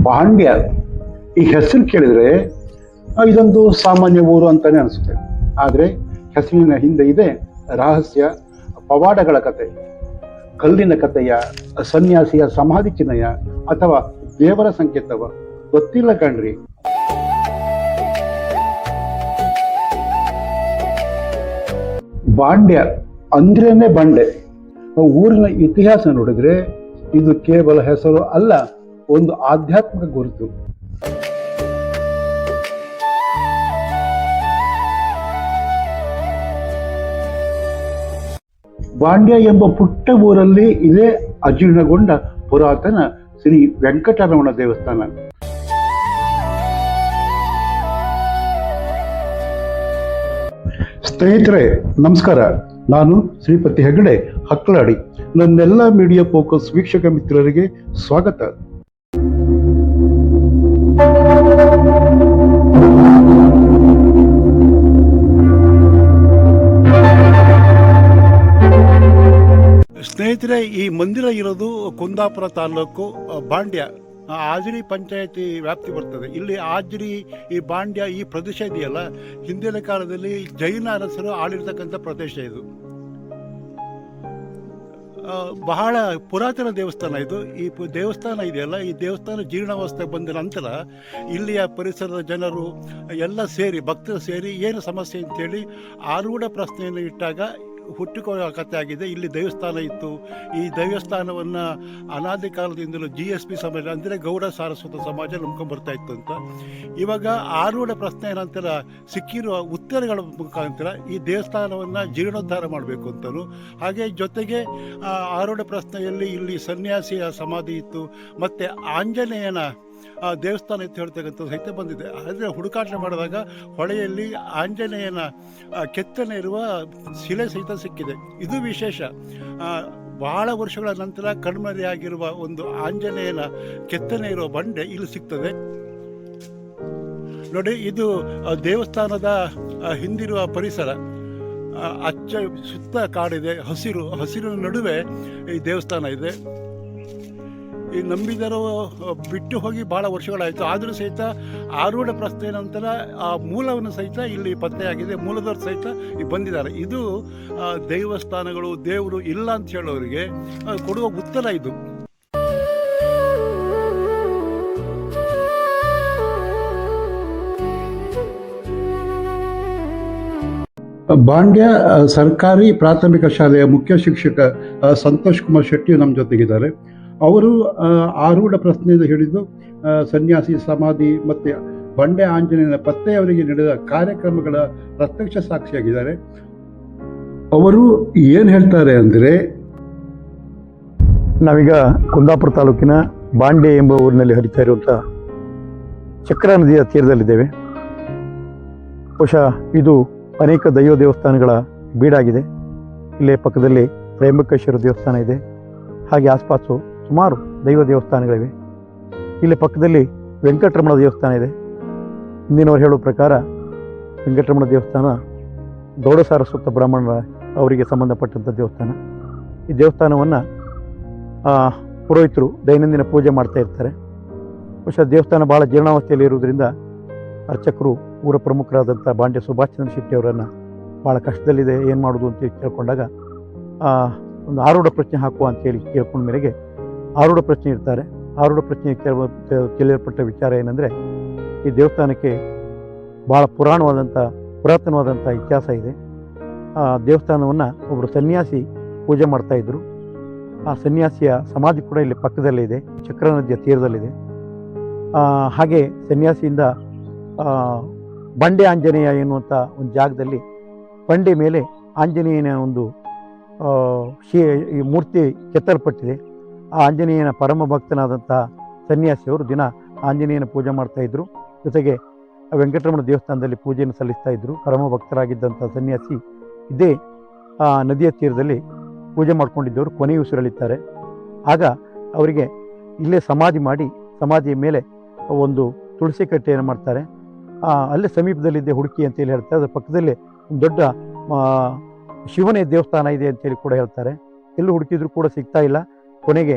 ಪಾಂಡ್ಯ ಈ ಹೆಸರು ಕೇಳಿದ್ರೆ ಇದೊಂದು ಸಾಮಾನ್ಯ ಊರು ಅಂತಾನೆ ಅನಿಸುತ್ತೆ. ಆದರೆ ಹೆಸರಿನ ಹಿಂದೆ ಇದೆ ರಹಸ್ಯ, ಪವಾಡಗಳ ಕತೆ, ಕಲ್ಲಿನ ಕಥೆಯ, ಸನ್ಯಾಸಿಯ ಸಮಾಧಿ ಚಿಹ್ನೆಯ ಅಥವಾ ದೇವರ ಸಂಕೇತವ ಗೊತ್ತಿಲ್ಲ ಕಣ್ರಿ. ಬಾಂಡ್ಯ ಅಂದ್ರೇನೆ ಬಂಡೆ. ಊರಿನ ಇತಿಹಾಸ ನೋಡಿದ್ರೆ ಇದು ಕೇವಲ ಹೆಸರು ಅಲ್ಲ, ಒಂದು ಆಧ್ಯಾತ್ಮಿಕ ಗುರುತು. ಬಾಂಡ್ಯ ಎಂಬ ಪುಟ್ಟ ಊರಲ್ಲಿ ಇದೇ ಅಜೀರ್ಣಗೊಂಡ ಪುರಾತನ ಶ್ರೀ ವೆಂಕಟರಮಣ ದೇವಸ್ಥಾನ. ಸ್ನೇಹಿತರೆ ನಮಸ್ಕಾರ, ನಾನು ಶ್ರೀಪತಿ ಹೆಗಡೆ ಹಕ್ಕಲಾಡಿ. ನನ್ನೆಲ್ಲ ಮೀಡಿಯಾ ಫೋಕಸ್ ವೀಕ್ಷಕ ಮಿತ್ರರಿಗೆ ಸ್ವಾಗತ. ಸ್ನೇಹಿತರೆ, ಈ ಮಂದಿರ ಇರೋದು ಕುಂದಾಪುರ ತಾಲೂಕು ಬಾಂಡ್ಯ ಆಜ್ರಿ ಪಂಚಾಯತಿ ವ್ಯಾಪ್ತಿ ಬರ್ತದೆ. ಇಲ್ಲಿ ಆಜ್ರಿ, ಈ ಬಾಂಡ್ಯ, ಈ ಪ್ರದೇಶ ಇದೆಯಲ್ಲ, ಹಿಂದಿನ ಕಾಲದಲ್ಲಿ ಜೈನ ಅರಸರು ಆಳಿರ್ತಕ್ಕಂಥ ಪ್ರದೇಶ ಇದು. ಬಹಳ ಪುರಾತನ ದೇವಸ್ಥಾನ ಇದು. ಈ ದೇವಸ್ಥಾನ ಇದೆಯಲ್ಲ, ಈ ದೇವಸ್ಥಾನ ಜೀರ್ಣಾವಸ್ಥೆ ಬಂದ ನಂತರ ಇಲ್ಲಿಯ ಪರಿಸರದ ಜನರು ಎಲ್ಲ ಸೇರಿ, ಭಕ್ತರು ಸೇರಿ ಏನು ಸಮಸ್ಯೆ ಅಂತೇಳಿ ಆರೂಢ ಪ್ರಶ್ನೆಯನ್ನು ಇಟ್ಟಾಗ ಹುಟ್ಟಿಕೋ ಕಥೆ ಆಗಿದೆ. ಇಲ್ಲಿ ದೇವಸ್ಥಾನ ಇತ್ತು. ಈ ದೇವಸ್ಥಾನವನ್ನು ಅನಾದಿ ಕಾಲದಿಂದಲೂ GSP ಸಮಾಜ ಅಂದರೆ ಗೌಡ ಸಾರಸ್ವತ ಸಮಾಜ ನಂಬ್ಕೊಂಡ್ಬರ್ತಾ ಇತ್ತು ಅಂತ. ಇವಾಗ ಆರೂಢ ಪ್ರಶ್ನೆ ನಂತರ ಸಿಕ್ಕಿರುವ ಉತ್ತರಗಳ ಮುಖಾಂತರ ಈ ದೇವಸ್ಥಾನವನ್ನು ಜೀರ್ಣೋದ್ಧಾರ ಮಾಡಬೇಕು ಅಂತಲೂ, ಹಾಗೆ ಜೊತೆಗೆ ಆರೂಢ ಪ್ರಶ್ನೆಯಲ್ಲಿ ಇಲ್ಲಿ ಸನ್ಯಾಸಿಯ ಸಮಾಧಿ ಇತ್ತು, ಮತ್ತು ಆಂಜನೇಯನ ದೇವಸ್ಥಾನ ಇತ್ತು ಹೇಳ್ತಕ್ಕಂಥ ಸಹಿತ ಬಂದಿದೆ. ಆದರೆ ಹುಡುಕಾಟ ಮಾಡಿದಾಗ ಹೊಳೆಯಲ್ಲಿ ಆಂಜನೇಯನ ಕೆತ್ತನೆ ಇರುವ ಶಿಲೆ ಸಹಿತ ಸಿಕ್ಕಿದೆ. ಇದು ವಿಶೇಷ. ಬಹಳ ವರ್ಷಗಳ ನಂತರ ಕಣ್ಮರೆಯಾಗಿರುವ ಒಂದು ಆಂಜನೇಯನ ಕೆತ್ತನೆ ಇರುವ ಬಂಡೆ ಇಲ್ಲಿ ಸಿಗ್ತದೆ ನೋಡಿ. ಇದು ದೇವಸ್ಥಾನದ ಹಿಂದಿರುವ ಪರಿಸರ. ಅಚ್ಚ ಸುತ್ತ ಕಾಡಿದೆ, ಹಸಿರಿನ ನಡುವೆ ಈ ದೇವಸ್ಥಾನ ಇದೆ. ಈ ನಂಬಿದರು ಬಿಟ್ಟು ಹೋಗಿ ಬಹಳ ವರ್ಷಗಳಾಯಿತು. ಆದರೂ ಸಹಿತ ಆರೂಢ ಪ್ರಶ್ನೆ ನಂತರ ಆ ಮೂಲವನ್ನು ಸಹಿತ ಇಲ್ಲಿ ಪತ್ತೆಯಾಗಿದೆ. ಮೂಲದವರು ಸಹಿತ ಬಂದಿದ್ದಾರೆ. ಇದು ದೇವಸ್ಥಾನಗಳು, ದೇವರು ಇಲ್ಲ ಅಂತ ಹೇಳೋರಿಗೆ ಕೊಡುವ ಉತ್ತರ ಇದು. ಬಾಂಡ್ಯ ಸರ್ಕಾರಿ ಪ್ರಾಥಮಿಕ ಶಾಲೆಯ ಮುಖ್ಯ ಶಿಕ್ಷಕ ಸಂತೋಷ್ ಕುಮಾರ್ ಶೆಟ್ಟಿ ನಮ್ಮ ಜೊತೆಗಿದ್ದಾರೆ. ಅವರು ಆರೂಢ ಪ್ರಶ್ನೆಯಿಂದ ಹಿಡಿದು ಸನ್ಯಾಸಿ ಸಮಾಧಿ ಮತ್ತು ಬಂಡೆ ಆಂಜನೇಯನ ಪತ್ತೆಯವರಿಗೆ ನಡೆದ ಕಾರ್ಯಕ್ರಮಗಳ ಪ್ರತ್ಯಕ್ಷ ಸಾಕ್ಷಿಯಾಗಿದ್ದಾರೆ. ಅವರು ಏನು ಹೇಳ್ತಾರೆ ಅಂದರೆ, ನಾವೀಗ ಕುಂದಾಪುರ ತಾಲೂಕಿನ ಬಾಂಡೆ ಎಂಬ ಊರಿನಲ್ಲಿ ಹರಿತಾ ಇರುವಂಥ ಚಕ್ರ ನದಿಯ ತೀರದಲ್ಲಿದ್ದೇವೆ. ಬಹುಶಃ ಇದು ಅನೇಕ ದೈವ ದೇವಸ್ಥಾನಗಳ ಬೀಡಾಗಿದೆ. ಇಲ್ಲೇ ಪಕ್ಕದಲ್ಲಿ ತ್ರಯಂಬಕೇಶ್ವರ ದೇವಸ್ಥಾನ ಇದೆ. ಹಾಗೆ ಆಸ್ಪಾಸು ಸುಮಾರು ದೈವ ದೇವಸ್ಥಾನಗಳಿವೆ. ಇಲ್ಲಿ ಪಕ್ಕದಲ್ಲಿ ವೆಂಕಟರಮಣ ದೇವಸ್ಥಾನ ಇದೆ. ಹಿಂದಿನವರು ಹೇಳುವ ಪ್ರಕಾರ ವೆಂಕಟರಮಣ ದೇವಸ್ಥಾನ ಗೌಡ ಸಾರಸ್ವತ ಬ್ರಾಹ್ಮಣರ ಅವರಿಗೆ ಸಂಬಂಧಪಟ್ಟಂಥ ದೇವಸ್ಥಾನ. ಈ ದೇವಸ್ಥಾನವನ್ನು ಪುರೋಹಿತರು ದೈನಂದಿನ ಪೂಜೆ ಮಾಡ್ತಾ ಇರ್ತಾರೆ. ಬಹುಶಃ ದೇವಸ್ಥಾನ ಭಾಳ ಜೀರ್ಣಾವಸ್ಥೆಯಲ್ಲಿ ಇರುವುದರಿಂದ ಅರ್ಚಕರು, ಊರ ಪ್ರಮುಖರಾದಂಥ ಬಾಂಡ್ಯ ಸುಭಾಷ್ ಚಂದ್ರ ಶೆಟ್ಟಿ ಅವರನ್ನು ಭಾಳ ಕಷ್ಟದಲ್ಲಿದೆ, ಏನು ಮಾಡೋದು ಅಂತ ಕೇಳ್ಕೊಂಡಾಗ ಒಂದು ಆರೂಢ ಪ್ರಶ್ನೆ ಹಾಕುವ ಅಂತೇಳಿ ಕೇಳ್ಕೊಂಡ ಮೇರೆಗೆ ಆರೂಢ ಪ್ರಶ್ನೆ ಇರ್ತಾರೆ. ಆರೂಢ ಪ್ರಶ್ನೆ ತಿಳಿಯಲ್ಪಟ್ಟ ವಿಚಾರ ಏನಂದರೆ, ಈ ದೇವಸ್ಥಾನಕ್ಕೆ ಭಾಳ ಪುರಾತನವಾದಂಥ ಇತಿಹಾಸ ಇದೆ. ಆ ದೇವಸ್ಥಾನವನ್ನು ಒಬ್ಬರು ಸನ್ಯಾಸಿ ಪೂಜೆ ಮಾಡ್ತಾಯಿದ್ರು. ಆ ಸನ್ಯಾಸಿಯ ಸಮಾಧಿ ಕೂಡ ಇಲ್ಲಿ ಪಕ್ಕದಲ್ಲೇ ಇದೆ, ಚಕ್ರ ನದಿಯ ತೀರದಲ್ಲಿದೆ. ಹಾಗೆ ಸನ್ಯಾಸಿಯಿಂದ ಬಂಡೆ ಆಂಜನೇಯ ಎನ್ನುವಂಥ ಒಂದು ಜಾಗದಲ್ಲಿ ಬಂಡೆ ಮೇಲೆ ಆಂಜನೇಯನ ಒಂದು ಈ ಮೂರ್ತಿ ಕೆತ್ತಲ್ಪಟ್ಟಿದೆ. ಆ ಆಂಜನೇಯನ ಪರಮ ಭಕ್ತನಾದಂಥ ಸನ್ಯಾಸಿಯವರು ದಿನ ಆಂಜನೇಯನ ಪೂಜೆ ಮಾಡ್ತಾಯಿದ್ರು. ಜೊತೆಗೆ ವೆಂಕಟರಮಣ ದೇವಸ್ಥಾನದಲ್ಲಿ ಪೂಜೆಯನ್ನು ಸಲ್ಲಿಸ್ತಾ ಇದ್ದರು. ಪರಮ ಭಕ್ತರಾಗಿದ್ದಂಥ ಸನ್ಯಾಸಿ ಇದೇ ನದಿಯ ತೀರದಲ್ಲಿ ಪೂಜೆ ಮಾಡ್ಕೊಂಡಿದ್ದವರು ಕೊನೆಯುಸಿರಲಿದ್ದಾರೆ. ಆಗ ಅವರಿಗೆ ಇಲ್ಲೇ ಸಮಾಧಿ ಮಾಡಿ, ಸಮಾಧಿಯ ಮೇಲೆ ಒಂದು ತುಳಸಿ ಕಟ್ಟೆಯನ್ನು ಮಾಡ್ತಾರೆ. ಅಲ್ಲೇ ಸಮೀಪದಲ್ಲಿದ್ದೆ ಹುಡುಕಿ ಅಂತೇಳಿ ಹೇಳ್ತಾರೆ. ಅದರ ಪಕ್ಕದಲ್ಲಿ ಒಂದು ದೊಡ್ಡ ಶಿವನ ದೇವಸ್ಥಾನ ಇದೆ ಅಂತೇಳಿ ಕೂಡ ಹೇಳ್ತಾರೆ. ಎಲ್ಲೂ ಹುಡುಕಿದ್ರು ಕೂಡ ಸಿಗ್ತಾ ಇಲ್ಲ. ಕೊನೆಗೆ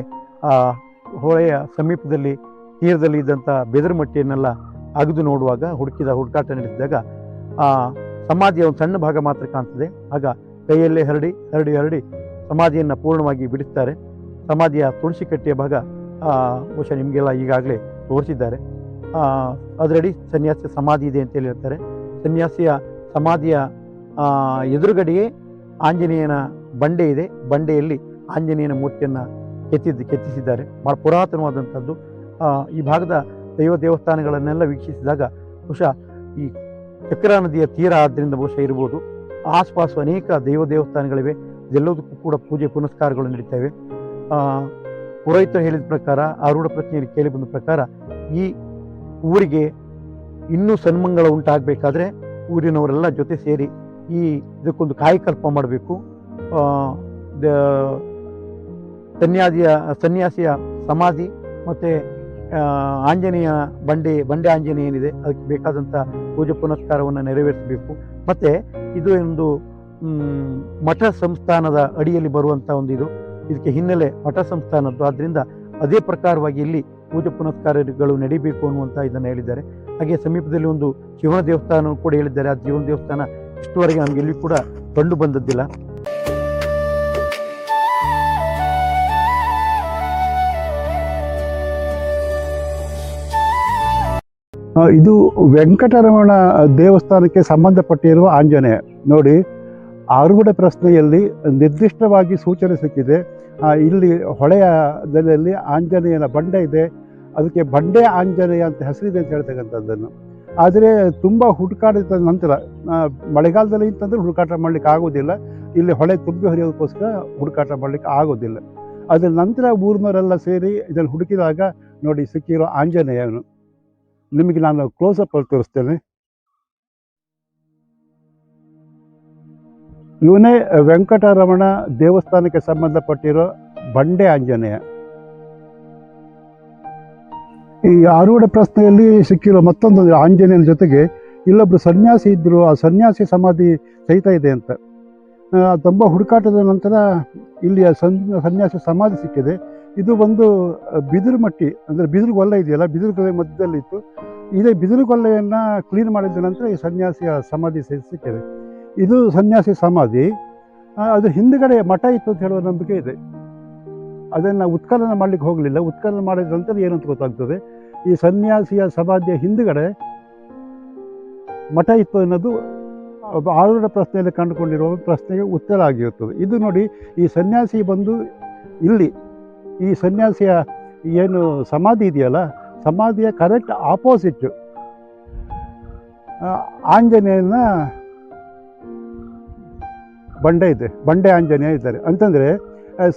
ಹೊಳೆಯ ಸಮೀಪದಲ್ಲಿ ತೀರದಲ್ಲಿ ಇದ್ದಂಥ ಬೆದರುಮಟ್ಟಿಯನ್ನೆಲ್ಲ ಅಗೆದು ನೋಡುವಾಗ ಹುಡುಕಾಟ ನಡೆಸಿದಾಗ ಆ ಸಮಾಧಿಯ ಒಂದು ಸಣ್ಣ ಭಾಗ ಮಾತ್ರ ಕಾಣ್ತದೆ. ಆಗ ಕೈಯಲ್ಲೇ ಹರಡಿ ಸಮಾಧಿಯನ್ನು ಪೂರ್ಣವಾಗಿ ಬಿಡಿಸ್ತಾರೆ. ಸಮಾಧಿಯ ತುಳಸಿ ಕಟ್ಟಿಯ ಭಾಗ ಬಹುಶಃ ನಿಮಗೆಲ್ಲ ಈಗಾಗಲೇ ತೋರಿಸಿದ್ದಾರೆ. ಅದರಡಿ ಸನ್ಯಾಸಿಯ ಸಮಾಧಿ ಇದೆ ಅಂತೇಳಿ ಹೇಳ್ತಾರೆ. ಸನ್ಯಾಸಿಯ ಸಮಾಧಿಯ ಎದುರುಗಡೆಯೇ ಆಂಜನೇಯನ ಬಂಡೆ ಇದೆ. ಬಂಡೆಯಲ್ಲಿ ಆಂಜನೇಯನ ಮೂರ್ತಿಯನ್ನು ಕೆತ್ತಿಸಿದ್ದಾರೆ. ಭಾಳ ಪುರಾತನವಾದಂಥದ್ದು. ಈ ಭಾಗದ ದೇವಸ್ಥಾನಗಳನ್ನೆಲ್ಲ ವೀಕ್ಷಿಸಿದಾಗ ಬಹುಶಃ ಈ ಚಕ್ರಾ ನದಿಯ ತೀರ ಆದ್ದರಿಂದ ಬಹುಶಃ ಇರ್ಬೋದು. ಆಸುಪಾಸು ಅನೇಕ ದೇವಸ್ಥಾನಗಳಿವೆ. ಇದೆಲ್ಲದಕ್ಕೂ ಕೂಡ ಪೂಜೆ ಪುನಸ್ಕಾರಗಳು ನಡೀತವೆ. ಪುರೋಹಿತರು ಹೇಳಿದ ಪ್ರಕಾರ, ಆರೂಢ ಪ್ರಶ್ನೆಯಲ್ಲಿ ಕೇಳಿ ಬಂದ ಪ್ರಕಾರ, ಈ ಊರಿಗೆ ಇನ್ನೂ ಸನ್ಮಂಗಳ ಉಂಟಾಗಬೇಕಾದ್ರೆ ಊರಿನವರೆಲ್ಲ ಜೊತೆ ಸೇರಿ ಇದಕ್ಕೊಂದು ಕಾಯಕಲ್ಪ ಮಾಡಬೇಕು. ಸನ್ಯಾಸಿಯ ಸಮಾಧಿ ಮತ್ತು ಆಂಜನೇಯ ಬಂಡೆ ಆಂಜನೇಯ ಏನಿದೆ ಅದಕ್ಕೆ ಬೇಕಾದಂಥ ಪೂಜೆ ಪುನಸ್ಕಾರವನ್ನು ನೆರವೇರಿಸಬೇಕು. ಮತ್ತು ಇದು ಒಂದು ಮಠ ಸಂಸ್ಥಾನದ ಅಡಿಯಲ್ಲಿ ಬರುವಂಥ ಇದಕ್ಕೆ ಹಿನ್ನೆಲೆ ಮಠ ಸಂಸ್ಥಾನದ್ದು. ಆದ್ದರಿಂದ ಅದೇ ಪ್ರಕಾರವಾಗಿ ಇಲ್ಲಿ ಪೂಜೆ ಪುನಸ್ಕಾರಗಳು ನಡೀಬೇಕು ಅನ್ನುವಂಥ ಇದನ್ನು ಹೇಳಿದ್ದಾರೆ. ಹಾಗೆ ಸಮೀಪದಲ್ಲಿ ಒಂದು ಶಿವನ ದೇವಸ್ಥಾನ ಕೂಡ ಹೇಳಿದ್ದಾರೆ. ಆ ಶಿವನ ದೇವಸ್ಥಾನ ಇಷ್ಟುವರೆಗೆ ನಮಗೆ ಎಲ್ಲಿ ಕೂಡ ಕಂಡು ಬಂದದ್ದಿಲ್ಲ. ಇದು ವೆಂಕಟರಮಣ ದೇವಸ್ಥಾನಕ್ಕೆ ಸಂಬಂಧಪಟ್ಟಿರುವ ಆಂಜನೇಯ. ನೋಡಿ, ಆರೂಢ ಪ್ರಶ್ನೆಯಲ್ಲಿ ನಿರ್ದಿಷ್ಟವಾಗಿ ಸೂಚನೆ ಸಿಕ್ಕಿದೆ. ಇಲ್ಲಿ ಹೊಳೆಯದಲ್ಲಿ ಆಂಜನೇಯನ ಬಂಡೆ ಇದೆ, ಅದಕ್ಕೆ ಬಂಡೆ ಆಂಜನೇಯ ಅಂತ ಹೆಸರಿದೆ ಅಂತ ಹೇಳ್ತಕ್ಕಂಥದ್ದನ್ನು. ಆದರೆ ತುಂಬ ಹುಡುಕಾಡಿದ ನಂತರ, ಮಳೆಗಾಲದಲ್ಲಿ ಅಂತಂದರೆ ಹುಡುಕಾಟ ಮಾಡಲಿಕ್ಕೆ ಆಗೋದಿಲ್ಲ. ಇಲ್ಲಿ ಹೊಳೆ ತುಂಬಿ ಹರಿಯೋದಕ್ಕೋಸ್ಕರ ಹುಡುಕಾಟ ಮಾಡಲಿಕ್ಕೆ ಆಗೋದಿಲ್ಲ. ಅದರ ನಂತರ ಊರಿನವರೆಲ್ಲ ಸೇರಿ ಇದನ್ನು ಹುಡುಕಿದಾಗ ನೋಡಿ ಸಿಕ್ಕಿರೋ ಆಂಜನೇಯನು ನಿಮಗೆ ನಾನು ಕ್ಲೋಸಪ್ ಅಲ್ಲಿ ತೋರಿಸ್ತೇನೆ. ಇವನೇ ವೆಂಕಟರಮಣ ದೇವಸ್ಥಾನಕ್ಕೆ ಸಂಬಂಧಪಟ್ಟಿರೋ ಬಂಡೆ ಆಂಜನೇಯ. ಈ ಆರೂಢ ಪ್ರಶ್ನೆಯಲ್ಲಿ ಸಿಕ್ಕಿರೋ ಮತ್ತೊಂದು ಆಂಜನೇಯನ ಜೊತೆಗೆ ಇಲ್ಲೊಬ್ರು ಸನ್ಯಾಸಿ ಇದ್ದರು. ಆ ಸನ್ಯಾಸಿ ಸಮಾಧಿ ಸಹಿತ ಇದೆ ಅಂತ. ತುಂಬ ಹುಡುಕಾಟದ ನಂತರ ಇಲ್ಲಿ ಸನ್ಯಾಸಿ ಸಮಾಧಿ ಸಿಕ್ಕಿದೆ. ಇದು ಒಂದು ಬಿದಿರುಮಟ್ಟಿ, ಅಂದರೆ ಬಿದಿರುಗೊಲ್ಲ ಇದೆಯಲ್ಲ, ಬಿದಿರುಗೊಲ್ಲೆ ಮಧ್ಯದಲ್ಲಿತ್ತು. ಇದೇ ಬಿದಿರುಗೊಲ್ಲೆಯನ್ನು ಕ್ಲೀನ್ ಮಾಡಿದ ನಂತರ ಈ ಸನ್ಯಾಸಿಯ ಸಮಾಧಿ ಸಿಕ್ಕಿದೆ. ಇದು ಸನ್ಯಾಸಿ ಸಮಾಧಿ. ಅದು ಹಿಂದುಗಡೆ ಮಠ ಇತ್ತು ಅಂತ ಹೇಳುವ ನಂಬಿಕೆ ಇದೆ. ಅದನ್ನು ಉತ್ಖನನ ಮಾಡಲಿಕ್ಕೆ ಹೋಗಲಿಲ್ಲ. ಉತ್ಖನನ ಮಾಡಿದ ನಂತರ ಏನು ಅಂತ ಗೊತ್ತಾಗ್ತದೆ. ಈ ಸನ್ಯಾಸಿಯ ಸಮಾಧಿಯ ಹಿಂದುಗಡೆ ಮಠ ಇತ್ತು ಅನ್ನೋದು ಆರೂಢ ಪ್ರಶ್ನೆಯಲ್ಲಿ ಕಂಡುಕೊಂಡಿರುವ ಪ್ರಶ್ನೆಗೆ ಉತ್ತರ ಆಗಿರುತ್ತದೆ. ಇದು ನೋಡಿ, ಈ ಸನ್ಯಾಸಿ ಬಂದು ಇಲ್ಲಿ ಈ ಸನ್ಯಾಸಿಯ ಏನು ಸಮಾಧಿ ಇದೆಯಲ್ಲ, ಸಮಾಧಿಯ ಕರೆಕ್ಟ್ ಆಪೋಸಿಟ್ ಆಂಜನೇಯನ ಬಂಡೆ ಇದೆ, ಬಂಡೆ ಆಂಜನೇಯ ಇದ್ದಾರೆ. ಅಂತಂದರೆ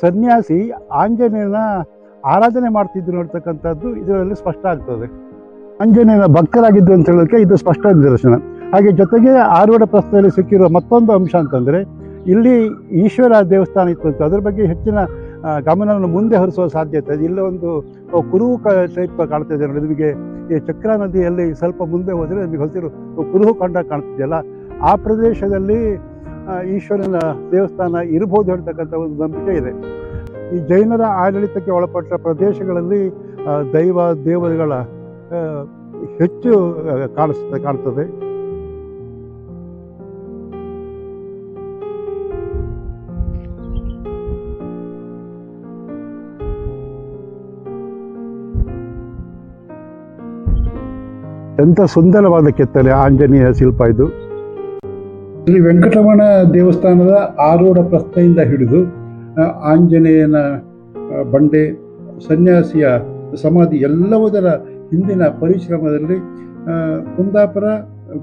ಸನ್ಯಾಸಿ ಆಂಜನೇಯನ ಆರಾಧನೆ ಮಾಡ್ತಿದ್ರು ನೋಡ್ತಕ್ಕಂಥದ್ದು ಇದರಲ್ಲಿ ಸ್ಪಷ್ಟ ಆಗ್ತದೆ. ಆಂಜನೇಯನ ಭಕ್ತರಾಗಿದ್ದು ಅಂತ ಹೇಳೋಕ್ಕೆ ಇದು ಸ್ಪಷ್ಟ ನಿದರ್ಶನ. ಹಾಗೆ ಜೊತೆಗೆ ಆರೂಢ ಪ್ರಶ್ನೆಯಲ್ಲಿ ಸಿಕ್ಕಿರುವ ಮತ್ತೊಂದು ಅಂಶ ಅಂತಂದರೆ, ಇಲ್ಲಿ ಈಶ್ವರ ದೇವಸ್ಥಾನ ಇತ್ತು ಅಂತ ಅದ್ರ ಬಗ್ಗೆ ಹೆಚ್ಚಿನ ಗಮನವನ್ನು ಮುಂದೆ ಹರಿಸುವ ಸಾಧ್ಯತೆ ಇದೆ. ಇಲ್ಲ ಒಂದು ಕುರುಹು ಟೈಪ್ ಕಾಣ್ತಿದೆ ನೋಡಿ ನಿಮಗೆ. ಈ ಚಕ್ರಾ ನದಿಯಲ್ಲಿ ಸ್ವಲ್ಪ ಮುಂದೆ ಹೋದರೆ ನಿಮಗೆ ಹಸಿರು ಕುರುಹು ಕಾಣ್ತಿದೆಯಲ್ಲ, ಆ ಪ್ರದೇಶದಲ್ಲಿ ಈಶ್ವರನ ದೇವಸ್ಥಾನ ಇರಬಹುದು ಹೇಳ್ತಕ್ಕಂಥ ಒಂದು ನಂಬಿಕೆ ಇದೆ. ಈ ಜೈನರ ಆಡಳಿತಕ್ಕೆ ಒಳಪಟ್ಟ ಪ್ರದೇಶಗಳಲ್ಲಿ ದೇವರುಗಳ ಹೆಚ್ಚು ಕಾಣ್ತದೆ. ಎಂಥ ಸುಂದರವಾದ ಕೆತ್ತನೆ ಆಂಜನೇಯ ಶಿಲ್ಪ ಇದು. ಇಲ್ಲಿ ವೆಂಕಟರಮಣ ದೇವಸ್ಥಾನದ ಆರೂಢ ಪ್ರಶ್ನೆಯಿಂದ ಹಿಡಿದು ಆಂಜನೇಯನ ಬಂಡೆ, ಸನ್ಯಾಸಿಯ ಸಮಾಧಿ ಎಲ್ಲವುದರ ಹಿಂದಿನ ಪರಿಶ್ರಮದಲ್ಲಿ ಕುಂದಾಪುರ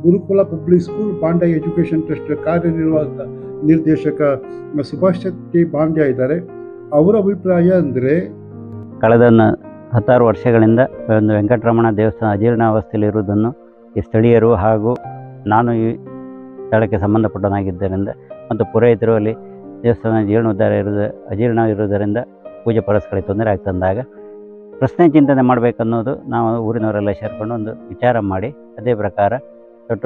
ಗುರುಕುಲ ಪಬ್ಲಿಕ್ ಸ್ಕೂಲ್ ಬಾಂಡ್ಯ ಎಜುಕೇಷನ್ ಟ್ರಸ್ಟ್ ಕಾರ್ಯನಿರ್ವಾಹಕ ನಿರ್ದೇಶಕ ಸುಭಾಷ್ ಶೆಟ್ಟಿ ಬಾಂಡ್ಯ ಇದ್ದಾರೆ. ಅವರ ಅಭಿಪ್ರಾಯ ಅಂದರೆ, ಕಳೆದ 16 ವರ್ಷಗಳಿಂದ ಒಂದು ವೆಂಕಟರಮಣ ದೇವಸ್ಥಾನ ಅಜೀರ್ಣಾವಸ್ಥೆಯಲ್ಲಿರುವುದನ್ನು ಈ ಸ್ಥಳೀಯರು ಹಾಗೂ ನಾನು ಈ ಸ್ಥಳಕ್ಕೆ ಸಂಬಂಧಪಟ್ಟನಾಗಿದ್ದರಿಂದ ಮತ್ತು ಪುರೋಹಿತರು ಅಲ್ಲಿ ದೇವಸ್ಥಾನ ಅಜೀರ್ಣ ಇರುವುದರಿಂದ ಪೂಜೆ ಪುರಸ್ಕಾರಕ್ಕೆ ತೊಂದರೆ ಆಗ್ತಂದಾಗ ಪ್ರಶ್ನೆ ಚಿಂತನೆ ಮಾಡಬೇಕನ್ನೋದು ನಾವು ಊರಿನವರೆಲ್ಲ ಸೇರಿಕೊಂಡು ಒಂದು ವಿಚಾರ ಮಾಡಿ, ಅದೇ ಪ್ರಕಾರ ದೊಡ್ಡ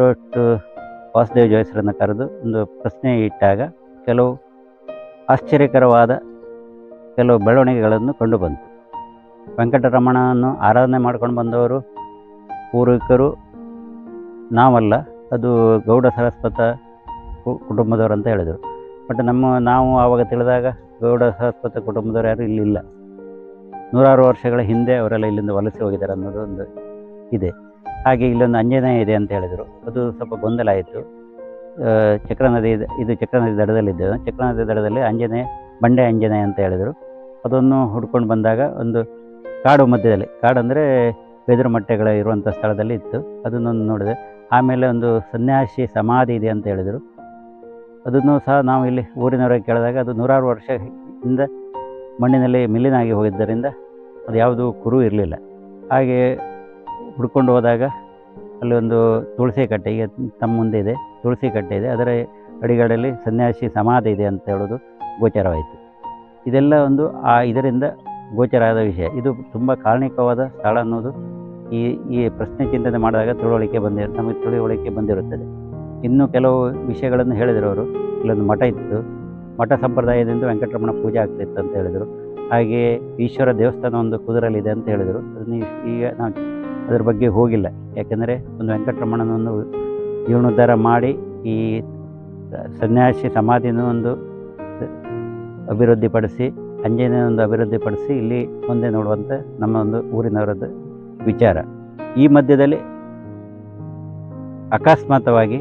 ವಾಸುದೇವ ಜೋಯಿಸರನ್ನು ಕರೆದು ಒಂದು ಪ್ರಶ್ನೆ ಇಟ್ಟಾಗ ಕೆಲವು ಆಶ್ಚರ್ಯಕರವಾದ ಕೆಲವು ಬೆಳವಣಿಗೆಗಳನ್ನು ಕಂಡುಬಂತು. ವೆಂಕಟರಮಣನನ್ನು ಆರಾಧನೆ ಮಾಡ್ಕೊಂಡು ಬಂದವರು ಪೂರ್ವಿಕರು ನಾವಲ್ಲ, ಅದು ಗೌಡ ಸರಸ್ವತ ಕುಟುಂಬದವರು ಅಂತ ಹೇಳಿದರು. ಬಟ್ ನಾವು ಆವಾಗ ತಿಳಿದಾಗ ಗೌಡ ಸರಸ್ವತ ಕುಟುಂಬದವರು ಯಾರು ಇಲ್ಲಿಲ್ಲ. ನೂರಾರು ವರ್ಷಗಳ ಹಿಂದೆ ಅವರೆಲ್ಲ ಇಲ್ಲಿಂದ ವಲಸೆ ಹೋಗಿದ್ದಾರೆ ಅನ್ನೋದು ಒಂದು ಇದೆ. ಹಾಗೆ ಇಲ್ಲೊಂದು ಆಂಜನೇಯ ಇದೆ ಅಂತ ಹೇಳಿದರು. ಅದು ಸ್ವಲ್ಪ ಗೊಂದಲ ಆಯಿತು. ಚಕ್ರ ನದಿ ಇದು ಚಕ್ರ ನದಿ ದಡದಲ್ಲಿದ್ದೇವೆ. ಚಕ್ರ ನದಿ ದಡದಲ್ಲಿ ಆಂಜನೇಯ, ಬಂಡೆ ಆಂಜನೇಯ ಅಂತ ಹೇಳಿದರು. ಅದನ್ನು ಹುಡ್ಕೊಂಡು ಬಂದಾಗ ಒಂದು ಕಾಡು ಮಧ್ಯದಲ್ಲಿ, ಕಾಡು ಅಂದರೆ ಬೆದರು ಮಟ್ಟೆಗಳ ಇರುವಂಥ ಸ್ಥಳದಲ್ಲಿ ಇತ್ತು. ಅದನ್ನೊಂದು ನೋಡಿದೆ. ಆಮೇಲೆ ಒಂದು ಸನ್ಯಾಸಿ ಸಮಾಧಿ ಇದೆ ಅಂತ ಹೇಳಿದರು. ಅದನ್ನು ಸಹ ನಾವು ಇಲ್ಲಿ ಊರಿನವರಿಗೆ ಕೇಳಿದಾಗ ಅದು ನೂರಾರು ವರ್ಷದಿಂದ ಮಣ್ಣಿನಲ್ಲಿ ಮಿಲ್ಲಿನಾಗಿ ಹೋಗಿದ್ದರಿಂದ ಅದು ಯಾವುದೂ ಕುರು ಇರಲಿಲ್ಲ. ಹಾಗೆ ಹುಡ್ಕೊಂಡು ಹೋದಾಗ ಅಲ್ಲಿ ಒಂದು ತುಳಸಿ ಕಟ್ಟೆ, ಈಗ ತಮ್ಮ ಮುಂದೆ ಇದೆ, ತುಳಸಿ ಕಟ್ಟೆ ಇದೆ. ಅದರ ಅಡಿಗಡಲ್ಲಿ ಸನ್ಯಾಸಿ ಸಮಾಧಿ ಇದೆ ಅಂತ ಹೇಳೋದು ಗೋಚರವಾಯಿತು. ಇದೆಲ್ಲ ಒಂದು ಇದರಿಂದ ಗೋಚರ ಆದ ವಿಷಯ. ಇದು ತುಂಬ ಕಾರಣಿಕವಾದ ಸ್ಥಳ ಅನ್ನೋದು ಈ ಪ್ರಶ್ನೆ ಚಿಂತನೆ ಮಾಡಿದಾಗ ನಮಗೆ ತಿಳುವಳಿಕೆ ಬಂದಿರುತ್ತದೆ. ಇನ್ನೂ ಕೆಲವು ವಿಷಯಗಳನ್ನು ಹೇಳಿದರು ಅವರು. ಇಲ್ಲೊಂದು ಮಠ ಇತ್ತು, ಮಠ ಸಂಪ್ರದಾಯದಿಂದ ವೆಂಕಟರಮಣ ಪೂಜೆ ಆಗ್ತಿತ್ತು ಅಂತ ಹೇಳಿದರು. ಹಾಗೆಯೇ ಈಶ್ವರ ದೇವಸ್ಥಾನ ಒಂದು ಕುದುರಲ್ಲಿದೆ ಅಂತ ಹೇಳಿದರು. ಅದನ್ನು ಈಗ ನಾವು ಅದರ ಬಗ್ಗೆ ಹೋಗಿಲ್ಲ. ಯಾಕೆಂದರೆ ಒಂದು ವೆಂಕಟರಮಣನನ್ನು ಜೀರ್ಣೋದ್ಧಾರ ಮಾಡಿ ಈ ಸನ್ಯಾಸಿ ಸಮಾಧಿನೂ ಒಂದು ಅಭಿವೃದ್ಧಿಪಡಿಸಿ, ಆಂಜನೇಯನೊಂದು ಅಭಿವೃದ್ಧಿಪಡಿಸಿ ಇಲ್ಲಿ ಮುಂದೆ ನೋಡುವಂಥ ನಮ್ಮ ಒಂದು ಊರಿನವರದ್ದು ವಿಚಾರ. ಈ ಮಧ್ಯದಲ್ಲಿ ಅಕಸ್ಮಾತವಾಗಿ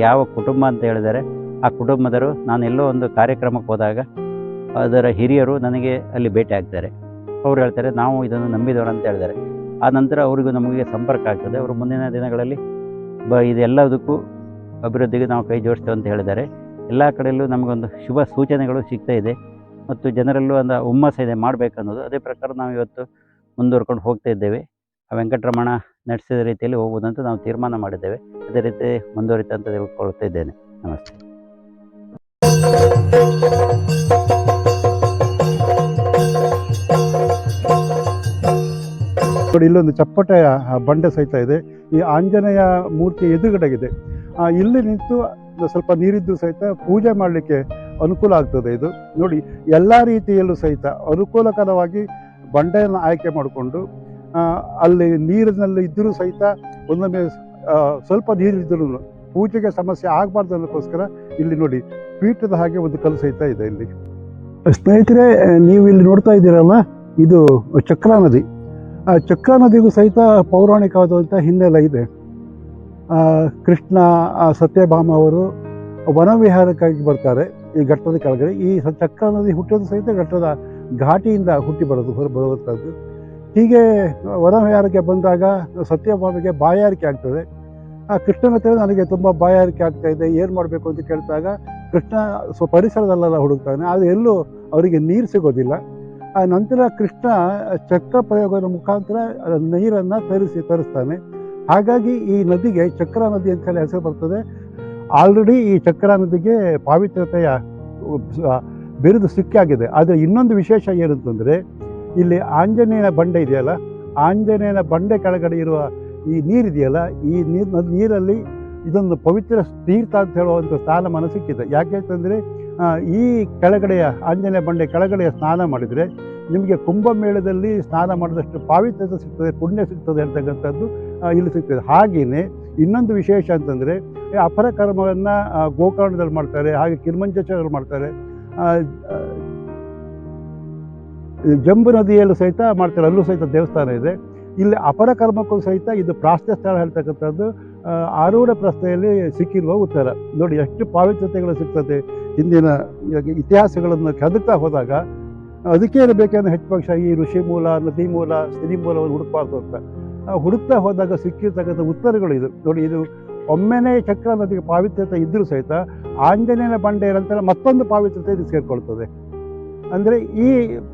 ಯಾವ ಕುಟುಂಬ ಅಂತ ಹೇಳಿದರೆ, ಆ ಕುಟುಂಬದರು ನಾನು ಎಲ್ಲೋ ಒಂದು ಕಾರ್ಯಕ್ರಮಕ್ಕೆ ಹೋದಾಗ ಅದರ ಹಿರಿಯರು ನನಗೆ ಅಲ್ಲಿ ಭೇಟಿ ಆಗ್ತಾರೆ. ಅವ್ರು ಹೇಳ್ತಾರೆ ನಾವು ಇದನ್ನು ನಂಬಿದವರು ಅಂತ ಹೇಳಿದ್ದಾರೆ. ಆ ನಂತರ ಅವರಿಗೂ ನಮಗೆ ಸಂಪರ್ಕ ಆಗ್ತದೆ. ಅವರು ಮುಂದಿನ ದಿನಗಳಲ್ಲಿ ಇದೆಲ್ಲದಕ್ಕೂ ಅಭಿವೃದ್ಧಿಗೆ ನಾವು ಕೈ ಜೋಡಿಸ್ತೇವೆ ಅಂತ ಹೇಳಿದ್ದಾರೆ. ಎಲ್ಲ ಕಡೆಯಲ್ಲೂ ನಮಗೊಂದು ಶುಭ ಸೂಚನೆಗಳು ಸಿಗ್ತಾ ಇದೆ ಮತ್ತು ಜನರಲ್ಲೂ ಒಂದು ಹುಮ್ಮಸ್ಸು ಇದೆ ಮಾಡಬೇಕನ್ನೋದು. ಅದೇ ಪ್ರಕಾರ ನಾವು ಇವತ್ತು ಮುಂದುವರ್ಕೊಂಡು ಹೋಗ್ತಾ ಇದ್ದೇವೆ. ವೆಂಕಟರಮಣ ನಡೆಸಿದ ರೀತಿಯಲ್ಲಿ ಹೋಗುವುದಂತ ನಾವು ತೀರ್ಮಾನ ಮಾಡಿದ್ದೇವೆ. ಅದೇ ರೀತಿ ಮುಂದುವರಿತಾ ಅಂತ ತಿಳ್ಕೊಳ್ತಾ ಇದ್ದೇನೆ. ನಮಸ್ತೆ. ನೋಡಿ, ಇಲ್ಲೊಂದು ಚಪ್ಪಟೆಯ ಬಂಡೆ ಸಹಿತ ಇದೆ. ಈ ಆಂಜನೇಯ ಮೂರ್ತಿ ಎದುರುಗಡೆಗಿದೆ. ಇಲ್ಲಿ ನಿಂತು ಸ್ವಲ್ಪ ನೀರಿದ್ದು ಸಹಿತ ಪೂಜೆ ಮಾಡಲಿಕ್ಕೆ ಅನುಕೂಲ ಆಗ್ತದೆ. ಇದು ನೋಡಿ, ಎಲ್ಲ ರೀತಿಯಲ್ಲೂ ಸಹಿತ ಅನುಕೂಲಕರವಾಗಿ ಬಂಡೆಯನ್ನು ಆಯ್ಕೆ ಮಾಡಿಕೊಂಡು ಅಲ್ಲಿ ನೀರಿನಲ್ಲಿ ಇದ್ದರೂ ಸಹಿತ ಒಂದೊಮ್ಮೆ ಸ್ವಲ್ಪ ನೀರಿದ್ದರೂ ಪೂಜೆಗೆ ಸಮಸ್ಯೆ ಆಗಬಾರ್ದು ಅನ್ನೋಕ್ಕೋಸ್ಕರ ಇಲ್ಲಿ ನೋಡಿ ಪೀಠದ ಹಾಗೆ ಒಂದು ಕಲ್ಲು ಸಹಿತ ಇದೆ ಇಲ್ಲಿ. ಸ್ನೇಹಿತರೆ, ನೀವು ಇಲ್ಲಿ ನೋಡ್ತಾ ಇದ್ದೀರಲ್ಲ, ಇದು ಚಕ್ರಾ ನದಿ. ಚಕ್ರಾ ನದಿಗೂ ಸಹಿತ ಪೌರಾಣಿಕವಾದಂಥ ಹಿನ್ನೆಲೆ ಇದೆ. ಕೃಷ್ಣ, ಸತ್ಯಭಾಮ ಅವರು ವನವಿಹಾರಕ್ಕಾಗಿ ಬರ್ತಾರೆ ಈ ಘಟ್ಟದ ಕೆಳಗಡೆ. ಈ ಚಕ್ರಾ ನದಿ ಹುಟ್ಟೋದು ಸಹಿತ ಘಟ್ಟದ ಘಾಟಿಯಿಂದ ಹುಟ್ಟಿ ಬರುವಂಥದ್ದು. ಹೀಗೆ ವನವಿಹಾರಕ್ಕೆ ಬಂದಾಗ ಸತ್ಯಭಾಮಿಗೆ ಬಾಯಾರಿಕೆ ಆಗ್ತದೆ. ಕೃಷ್ಣನ ಹತ್ರ ನನಗೆ ತುಂಬ ಬಾಯಾರಿಕೆ ಆಗ್ತಾ ಇದೆ, ಏನು ಮಾಡಬೇಕು ಅಂತ ಕೇಳಿದಾಗ ಕೃಷ್ಣ ಪರಿಸರದಲ್ಲೆಲ್ಲ ಹುಡುಕ್ತಾನೆ. ಅದು ಎಲ್ಲೂ ಅವರಿಗೆ ನೀರು ಸಿಗೋದಿಲ್ಲ. ನಂತರ ಕೃಷ್ಣ ಚಕ್ರ ಪ್ರಯೋಗದ ಮುಖಾಂತರ ನೀರನ್ನು ತರಿಸ್ತಾನೆ. ಹಾಗಾಗಿ ಈ ನದಿಗೆ ಚಕ್ರಾ ನದಿ ಅಂತ ಹೇಳಿ ಹೆಸರು ಬರ್ತದೆ. ಆಲ್ರೆಡಿ ಈ ಚಕ್ರಾ ನದಿಗೆ ಪಾವಿತ್ರತೆಯ ಬಿರುದು ಸಿಕ್ಕಾಗಿದೆ. ಆದರೆ ಇನ್ನೊಂದು ವಿಶೇಷ ಏನಂತಂದರೆ, ಇಲ್ಲಿ ಆಂಜನೇಯನ ಬಂಡೆ ಇದೆಯಲ್ಲ, ಆಂಜನೇಯನ ಬಂಡೆ ಕೆಳಗಡೆ ಇರುವ ಈ ನೀರಿದೆಯಲ್ಲ, ಈ ನೀರಲ್ಲಿ ಇದೊಂದು ಪವಿತ್ರ ತೀರ್ಥ ಅಂತ ಹೇಳುವಂಥ ಸ್ಥಾನಮಾನ ಸಿಕ್ಕಿದೆ. ಯಾಕೆ ಅಂತಂದರೆ, ಈ ಕೆಳಗಡೆಯ ಆಂಜನೇಯ ಬಂಡೆ ಕೆಳಗಡೆಯ ಸ್ನಾನ ಮಾಡಿದರೆ ನಿಮಗೆ ಕುಂಭಮೇಳದಲ್ಲಿ ಸ್ನಾನ ಮಾಡಿದಷ್ಟು ಪಾವಿತ್ರತೆ ಸಿಗ್ತದೆ, ಪುಣ್ಯ ಸಿಗ್ತದೆ ಅಂತಕ್ಕಂಥದ್ದು ಇಲ್ಲಿ ಸಿಗ್ತದೆ. ಹಾಗೆಯೇ ಇನ್ನೊಂದು ವಿಶೇಷ ಅಂತಂದರೆ, ಅಪರ ಕರ್ಮವನ್ನು ಗೋಕರ್ಣದಲ್ಲಿ ಮಾಡ್ತಾರೆ, ಹಾಗೆ ಕಿರ್ಮಂಜೇಶ್ವರಲ್ಲಿ ಮಾಡ್ತಾರೆ, ಜಂಬು ನದಿಯಲ್ಲೂ ಸಹಿತ ಮಾಡ್ತಾರೆ, ಅಲ್ಲೂ ಸಹಿತ ದೇವಸ್ಥಾನ ಇದೆ. ಇಲ್ಲಿ ಅಪರ ಕರ್ಮಕ್ಕೂ ಸಹಿತ ಇದು ಪ್ರಾಶ್ನ ಸ್ಥಳ ಹೇಳ್ತಕ್ಕಂಥದ್ದು ಆರೂಢ ಪ್ರಶ್ನೆಯಲ್ಲಿ ಸಿಕ್ಕಿರುವ ಉತ್ತರ. ನೋಡಿ ಎಷ್ಟು ಪಾವಿತ್ರತೆಗಳು ಸಿಗ್ತದೆ. ಹಿಂದಿನ ಇತಿಹಾಸಗಳನ್ನು ಕೆದಕ್ತಾ ಹೋದಾಗ ಅದಕ್ಕೆ ಇರಬೇಕಂದ್ರೆ ಹೆಚ್ಚು ಪಕ್ಷ ಈ ಋಷಿ ಮೂಲ, ನದಿ ಮೂಲ, ಸಿರಿ ಮೂಲವನ್ನು ಹುಡುಕಬಾರ್ದು ಅಂತ ಹುಡುಕ್ತಾ ಹೋದಾಗ ಸಿಕ್ಕಿರ್ತಕ್ಕಂಥ ಉತ್ತರಗಳು ಇದು. ನೋಡಿ, ಇದು ಒಮ್ಮೆನೇ ಚಕ್ರ ನದಿಗೆ ಪಾವಿತ್ರತೆ ಇದ್ದರೂ ಸಹಿತ ಆಂಜನೇಯನ ಬಂಡೆ ನಂತರ ಮತ್ತೊಂದು ಪಾವಿತ್ರತೆ ಇದು ಸೇರಿಕೊಳ್ತದೆ. ಅಂದರೆ ಈ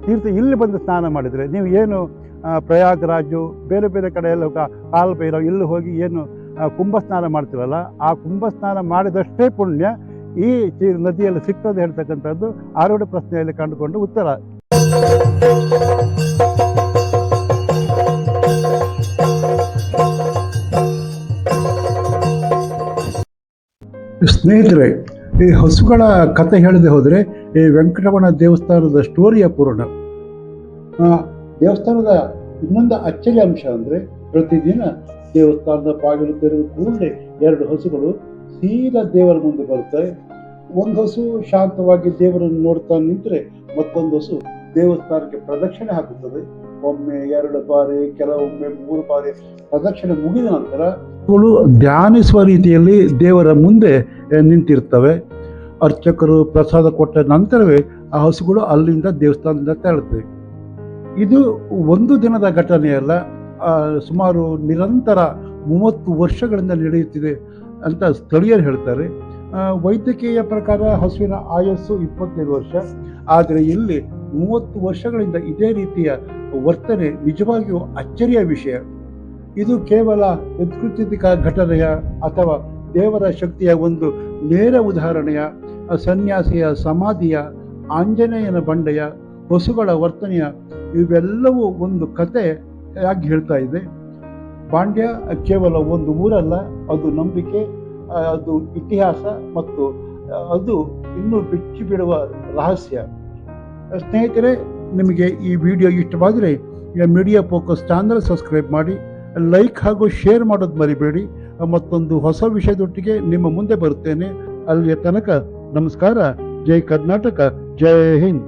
ತೀರ್ಥ ಇಲ್ಲಿ ಬಂದು ಸ್ನಾನ ಮಾಡಿದರೆ ನೀವು ಏನು ಪ್ರಯಾಗರಾಜು ಬೇರೆ ಬೇರೆ ಕಡೆಯೆಲ್ಲ ಕಾಲಭೈರವ ಇಲ್ಲಿ ಹೋಗಿ ಏನು ಕುಂಭ ಸ್ನಾನ ಮಾಡ್ತೀರಲ್ಲ, ಆ ಕುಂಭ ಸ್ನಾನ ಮಾಡಿದಷ್ಟೇ ಪುಣ್ಯ ಈ ನದಿಯಲ್ಲಿ ಸಿಗ್ತದೆ ಹೇಳ್ತಕ್ಕಂಥದ್ದು ಆರೂಢ ಪ್ರಶ್ನೆಯಲ್ಲಿ ಕಂಡುಕೊಂಡು ಉತ್ತರ. ಸ್ನೇಹಿತರೆ, ಈ ಹಸುಗಳ ಕತೆ ಹೇಳದೆ ಹೋದರೆ ಈ ವೆಂಕಟರಮಣ ದೇವಸ್ಥಾನದ ಸ್ಟೋರಿಯ ಪೂರ್ಣ. ದೇವಸ್ಥಾನದ ಇನ್ನೊಂದು ಅಚ್ಚರಿ ಅಂಶ ಅಂದರೆ ಪ್ರತಿದಿನ ದೇವಸ್ಥಾನದ ಬಾಗಿಲು ತೆರೆದ ಕೂಡಲೇ 2 ಹಸುಗಳು ಸೀದಾ ದೇವರ ಮುಂದೆ ಬರುತ್ತವೆ. ಒಂದು ಹಸು ಶಾಂತವಾಗಿ ದೇವರನ್ನು ನೋಡ್ತಾ ನಿಂತರೆ ಮತ್ತೊಂದು ಹಸು ದೇವಸ್ಥಾನಕ್ಕೆ ಪ್ರದಕ್ಷಿಣೆ ಹಾಕುತ್ತದೆ. ಒಮ್ಮೆ 2 ಬಾರಿ, ಕೆಲವೊಮ್ಮೆ 3 ಬಾರಿ ಪ್ರದಕ್ಷಿಣೆ ಮುಗಿದ ನಂತರ ಅವುಗಳು ಧ್ಯಾನಿಸುವ ರೀತಿಯಲ್ಲಿ ದೇವರ ಮುಂದೆ ನಿಂತಿರ್ತವೆ. ಅರ್ಚಕರು ಪ್ರಸಾದ ಕೊಟ್ಟ ನಂತರವೇ ಆ ಹಸುಗಳು ಅಲ್ಲಿಂದ ದೇವಸ್ಥಾನದಿಂದ ತೆರಳುತ್ತವೆ. ಇದು ಒಂದು ದಿನದ ಘಟನೆಯಲ್ಲ, ಸುಮಾರು ನಿರಂತರ 30 ವರ್ಷಗಳಿಂದ ನಡೆಯುತ್ತಿದೆ ಅಂತ ಸ್ಥಳೀಯರು ಹೇಳ್ತಾರೆ. ವೈದ್ಯಕೀಯ ಪ್ರಕಾರ ಹಸುವಿನ ಆಯಸ್ಸು 25 ವರ್ಷ, ಆದರೆ ಇಲ್ಲಿ 30 ವರ್ಷಗಳಿಂದ ಇದೇ ರೀತಿಯ ವರ್ತನೆ ನಿಜವಾಗಿಯೂ ಅಚ್ಚರಿಯ ವಿಷಯ. ಇದು ಕೇವಲ ಯತ್ಕೃತ್ಯಕ ಘಟನೆಯ ಅಥವಾ ದೇವರ ಶಕ್ತಿಯ ಒಂದು ನೇರ ಉದಾಹರಣೆಯ, ಸನ್ಯಾಸಿಯ ಸಮಾಧಿಯ, ಆಂಜನೇಯನ ಬಂಡೆಯ, ಹಸುಗಳ ವರ್ತನೆಯ, ಇವೆಲ್ಲವೂ ಒಂದು ಕಥೆಯಾಗಿ ಹೇಳ್ತಾ ಇದೆ. ಬಾಂಡ್ಯ ಕೇವಲ ಒಂದು ಊರಲ್ಲ, ಅದು ನಂಬಿಕೆ, ಅದು ಇತಿಹಾಸ ಮತ್ತು ಅದು ಇನ್ನೂ ಬಿಚ್ಚಿ ಬಿಡುವ ರಹಸ್ಯ. ಸ್ನೇಹಿತರೆ, ನಿಮಗೆ ಈ ವಿಡಿಯೋ ಇಷ್ಟವಾದರೆ ಮೀಡಿಯಾ ಫೋಕಸ್ ಚಾನಲ್ ಸಬ್ಸ್ಕ್ರೈಬ್ ಮಾಡಿ, ಲೈಕ್ ಹಾಗೂ ಶೇರ್ ಮಾಡೋದು ಮರಿಬೇಡಿ. ಮತ್ತೊಂದು ಹೊಸ ವಿಷಯದೊಟ್ಟಿಗೆ ನಿಮ್ಮ ಮುಂದೆ ಬರುತ್ತೇನೆ. ಅಲ್ಲಿಯ ತನಕ ನಮಸ್ಕಾರ. ಜೈ ಕರ್ನಾಟಕ, ಜೈ ಹಿಂದ್.